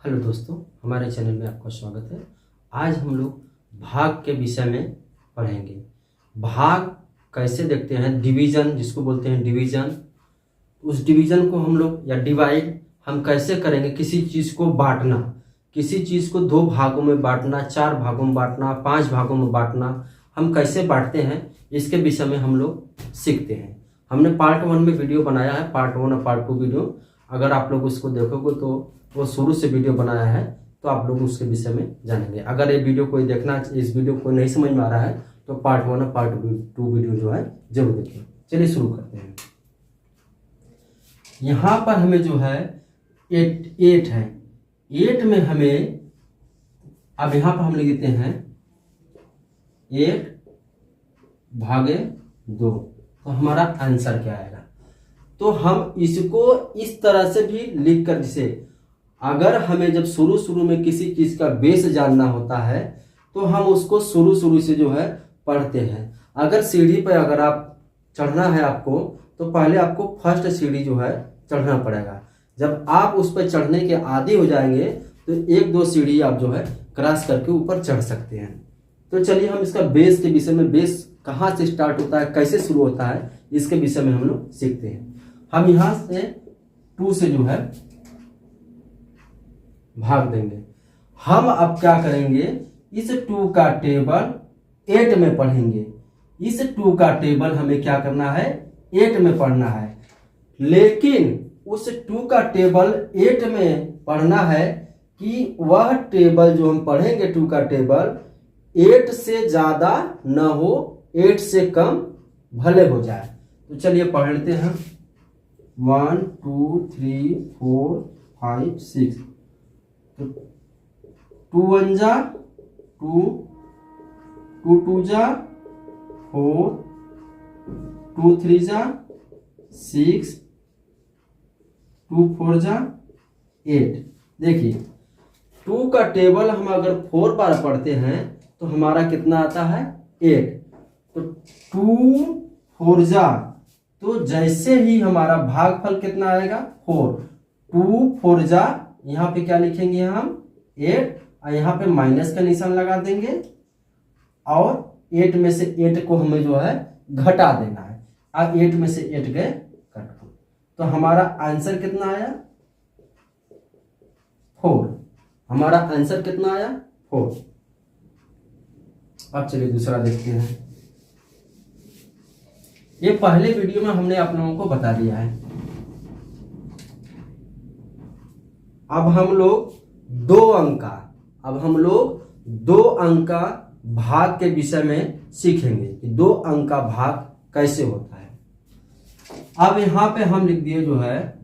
Hello दोस्तों, हमारे channel में आपका स्वागत है। आज हम लोग भाग के विषय में पढ़ेंगे। भाग कैसे देखते हैं, डिवीज़न जिसको बोलते हैं डिवीज़न, उस डिवीज़न को हम लोग या डिवाइड हम कैसे करेंगे। किसी चीज़ को बांटना, किसी चीज़ को 2 भागों में बांटना, 4 भागों में बांटना, 5 भागों में बांटना, हम कैसे बांटते हैं इसके विषय में हम लोग सीखते हैं। हमने पार्ट 1 में वीडियो बनाया है, पार्ट 1 और पार्ट 2 वीडियो। अगर आप लोग उसको देखोगे तो वो शुरू से वीडियो बनाया है, तो आप लोग उसके विषय में जानेंगे। अगर ये वीडियो कोई देखना, इस वीडियो को नहीं समझ में आ रहा है तो पार्ट 1 और पार्ट 2 वीडियो जो है जरूर देखें। चलिए शुरू करते हैं। यहाँ पर हमें जो है 8 है। 8 में हमें अब यहाँ पर हम लिख देते हैं 8 भागे 2, तो हमारा आंसर क्या आएगा। तो हम इसको इस तरह से भी लिख कर, जिसे अगर हमें जब शुरू में किसी चीज का बेस जानना होता है तो हम उसको शुरू से जो है पढ़ते हैं। अगर सीढ़ी पर अगर आप चढ़ना है आपको, तो पहले आपको फर्स्ट सीढ़ी जो है चढ़ना पड़ेगा। जब आप उस पर चढ़ने के आदी हो जाएंगे तो 1-2 सीढ़ी आप जो है क्रॉस करके ऊपर चढ़ सकते हैं। तो चलिए हम इसका बेस के विषय में, बेस कहाँ से स्टार्ट होता है, कैसे शुरू होता है, इसके विषय में हम लोग सीखते हैं। हम यहाँ से 2 से जो है भाग देंगे। हम अब क्या करेंगे, इस 2 का टेबल 8 में पढ़ेंगे। इस 2 का टेबल हमें क्या करना है, 8 में पढ़ना है। लेकिन उस 2 का टेबल 8 में पढ़ना है कि वह टेबल जो हम पढ़ेंगे, 2 का टेबल 8 से ज्यादा न हो, 8 से कम भले हो जाए। तो चलिए पढ़ लेते हैं। 1 2 3 4 5 6। तो 2 1 जा 2, 2 2 जा 4, 2 3 जा 6, 2 4 जा 8। देखिए 2 का टेबल हम अगर 4 बार पढ़ते हैं तो हमारा कितना आता है, 8। तो 2 4 जा, तो जैसे ही हमारा भागफल कितना आएगा, 4। 2 4 जा, यहाँ पे क्या लिखेंगे हम, 8, और यहाँ पे माइनस का निशान लगा देंगे और 8 में से 8 को हमें जो है घटा देना है। अब 8 में से 8 गए कट, तो हमारा आंसर कितना आया, 4। हमारा आंसर कितना आया, 4। अब चलिए दूसरा देखते हैं। ये पहले वीडियो में हमने आप लोगों को बता दिया है। अब हम लोग 2 अंक का भाग के विषय में सीखेंगे कि 2 अंक का भाग कैसे होता है। अब यहाँ पे हम लिख दिए जो है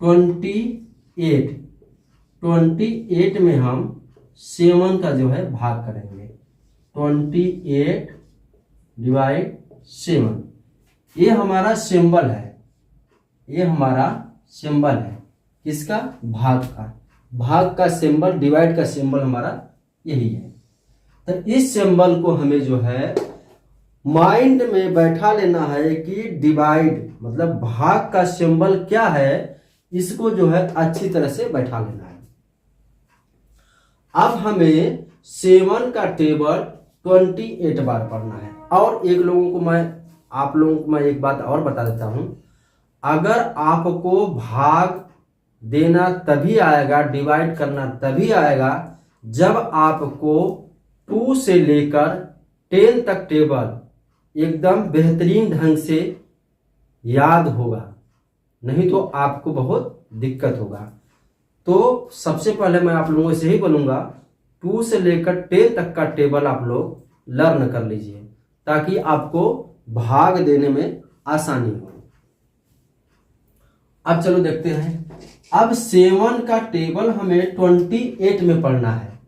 28 में हम 7 का जो है भाग करेंगे। 28 डिवाइड 7, ये हमारा सिंबल है, ये हमारा सिंबल है किसका, भाग का सिंबल, डिवाइड का सिंबल हमारा यही है। तो इस सिंबल को हमें जो है माइंड में बैठा लेना है कि डिवाइड मतलब भाग का सिंबल क्या है, इसको जो है अच्छी तरह से बैठा लेना है। अब हमें 7 का टेबल 28 बार पढ़ना है। और आप लोगों को मैं एक बात और बता देता हूं, अगर आपको भाग देना तभी आएगा, डिवाइड करना तभी आएगा जब आपको 2 से लेकर 10 तक टेबल एकदम बेहतरीन ढंग से याद होगा, नहीं तो आपको बहुत दिक्कत होगा। तो सबसे पहले मैं आप लोगों से ही बोलूंगा, 2 से लेकर 10 तक का टेबल आप लोग लर्न कर लीजिए, ताकि आपको भाग देने में आसानी हो। अब चलो देखते हैं। अब 7 का टेबल हमें 28 में पढ़ना है,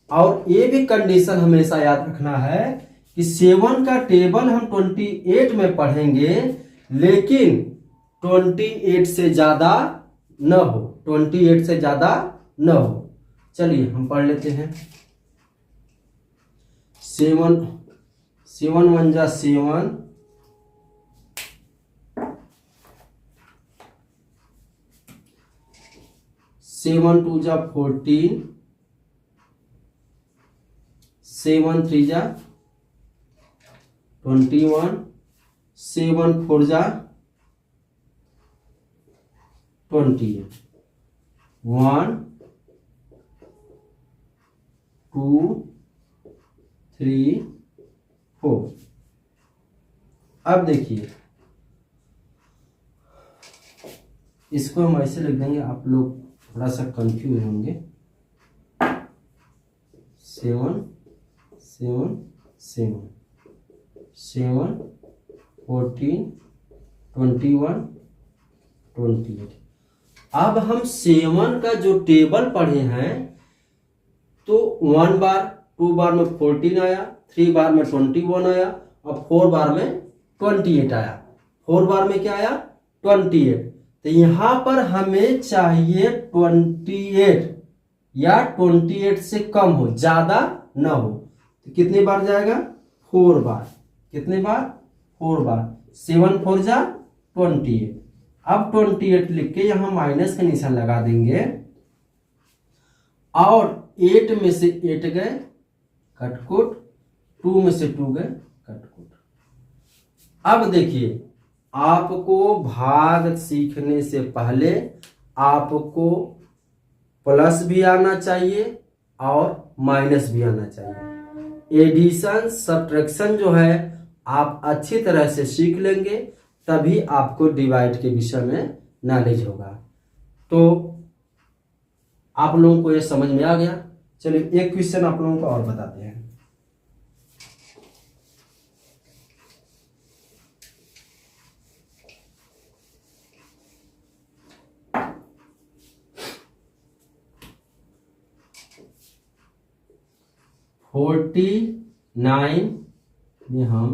और ये भी कंडीशन हमेशा याद रखना है कि 7 का टेबल हम 28 में पढ़ेंगे, लेकिन 28 से ज्यादा न हो, 28 से ज्यादा न हो। चलिए हम पढ़ लेते हैं। 7 1 जा 7, 7 7 2 जा 14, 7 3 जा 21, 7 4 जा 28, 1 2 3 4। अब देखिए इसको हम ऐसे लिख देंगे, आप लोग थोड़ा सा कंफ्यूज होंगे। 7 7 7 7 14 21 28। अब हम 7 का जो टेबल पढ़े हैं तो 1 बार 2 बार में 14 आया, 3 बार में 21 आया और 4 बार में 28 आया। 4 बार में क्या आया? 28। तो यहां पर हमें चाहिए 28 या 28 से कम हो, ज्यादा ना हो। तो कितनी बार जाएगा? 4 बार। कितने बार? 4 बार। 7 4 जा 28। अब 28 लिख के यहां माइनस का निशान लगा देंगे और 8 में से 8 गए कटकुट, 2 में से 2 गए कटकुट। अब देखिए आपको भाग सीखने से पहले आपको प्लस भी आना चाहिए और माइनस भी आना चाहिए। एडिशन सब्ट्रैक्शन जो है आप अच्छी तरह से सीख लेंगे, तभी आपको डिवाइड के विषय में नॉलेज होगा। तो आप लोगों को ये समझ में आ गया। चलिए एक क्वेश्चन आप लोगों को और बताते हैं। फोर्टी 9 में हम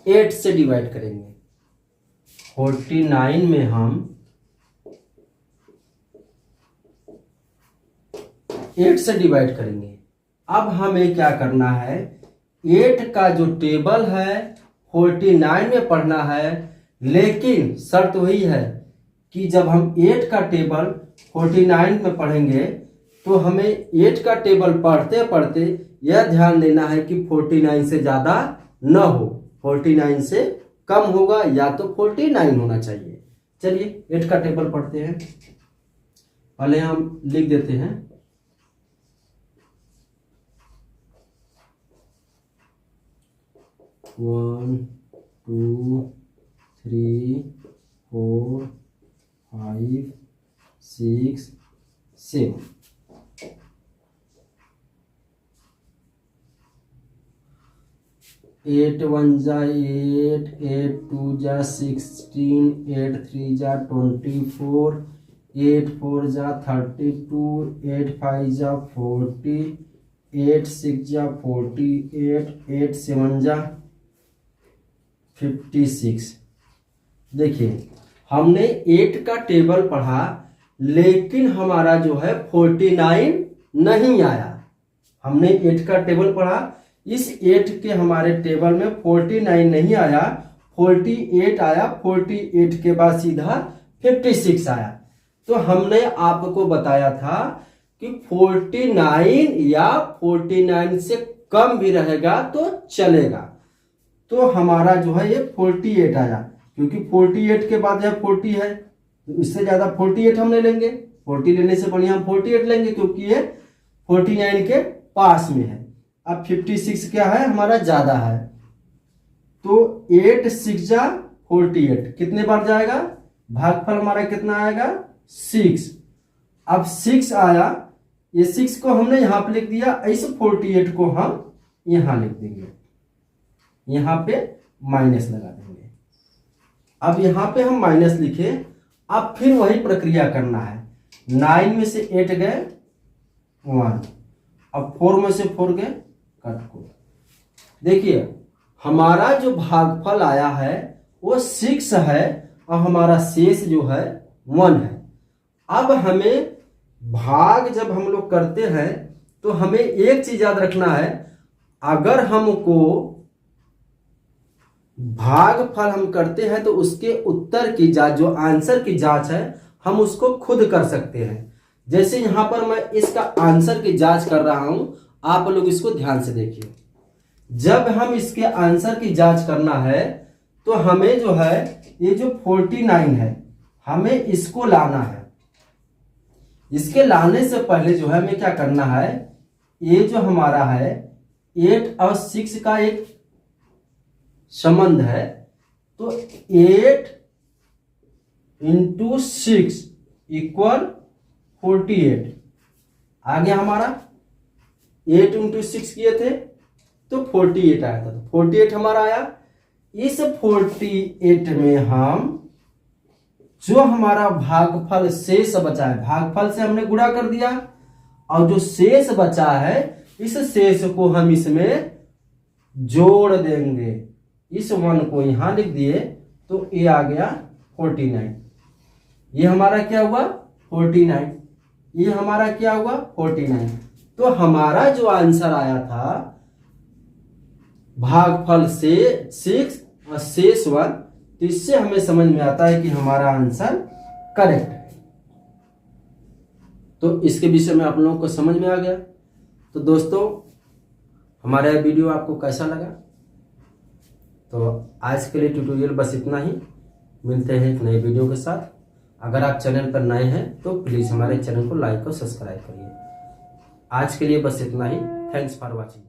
8 से डिवाइड करेंगे। 49 में हम 8 से डिवाइड करेंगे। अब हमें क्या करना है? 8 का जो टेबल है 49 में पढ़ना है, लेकिन शर्त वही है कि जब हम 8 का टेबल 49 में पढ़ेंगे तो हमें 8 का टेबल पढ़ते पढ़ते यह ध्यान देना है कि 49 से ज्यादा न हो, 49 से कम होगा या तो 49 होना चाहिए। चलिए 8 का टेबल पढ़ते हैं। पहले हम लिख देते हैं 1 2 3 4 5 6 7। 8 1 जा 8, 8 2 जा 16, 8 3 जा 24, 8 4 जा 32, 8 5 जा 40, 8 6 जा 48, 8 7 जा 56। देखिए हमने 8 का टेबल पढ़ा, लेकिन हमारा जो है 49 नहीं आया। हमने 8 का टेबल पढ़ा, इस 8 के हमारे टेबल में 49 नहीं आया, 48 आया। 48 के बाद सीधा 56 आया। तो हमने आपको बताया था कि 49 या 49 से कम भी रहेगा तो चलेगा। तो हमारा जो है ये 48 आया, क्योंकि 48 के बाद यह 40 है, तो इससे ज्यादा 48 हम ले लेंगे। 40 लेने से बढ़िया हम 48 लेंगे, क्योंकि ये 49 के पास में है। अब 56 क्या है? हमारा ज्यादा है। तो 8 6 जा 48 कितने बार जाएगा? भागफल हमारा कितना आएगा? 6। अब 6 आया, ये 6 को हमने यहां पे लिख दिया, ऐसे 48 को हम यहां लिख देंगे, यहां पे माइनस लगा देंगे। अब यहां पे हम माइनस लिखे। अब फिर वही प्रक्रिया करना है। 9 में से 8 गए 1, अब 4 में से 4 गए कटकुट। देखिए हमारा जो भागफल आया है वो 6 है और हमारा शेष जो है 1 है। अब हमें भाग जब हम लोग करते हैं तो हमें एक चीज याद रखना है, अगर हमको भागफल हम करते हैं तो उसके उत्तर की जांच, जो आंसर की जांच है, हम उसको खुद कर सकते हैं। जैसे यहाँ पर मैं इसका आंसर की जांच कर रहा हूं, आप लोग इसको ध्यान से देखिए। जब हम इसके आंसर की जांच करना है तो हमें जो है ये जो 49 है हमें इसको लाना है। इसके लाने से पहले जो है हमें क्या करना है, ये जो हमारा है 8 और 6 का एक संबंध है, तो 8 इंटू 6 इक्वल 48 आ गया हमारा। 8 इंटू 6 किए थे तो 48 आया था, तो 48 हमारा आया। इस 48 में हम जो हमारा भागफल शेष बचा है, भागफल से हमने गुणा कर दिया, और जो शेष बचा है इस शेष को हम इसमें जोड़ देंगे। इस 1 को यहां लिख दिए तो ये आ गया 49। ये हमारा क्या हुआ 49, ये हमारा क्या हुआ 49। तो हमारा जो आंसर आया था भागफल से 6 और शेष 1, तो इससे हमें समझ में आता है कि हमारा आंसर करेक्ट है। तो इसके विषय में आप लोगों को समझ में आ गया। तो दोस्तों हमारा यह वीडियो आपको कैसा लगा? तो आज के लिए ट्यूटोरियल बस इतना ही। मिलते हैं एक नए वीडियो के साथ। अगर आप चैनल पर नए हैं तो प्लीज़ हमारे चैनल को लाइक और सब्सक्राइब करिए। आज के लिए बस इतना ही। Thanks for watching.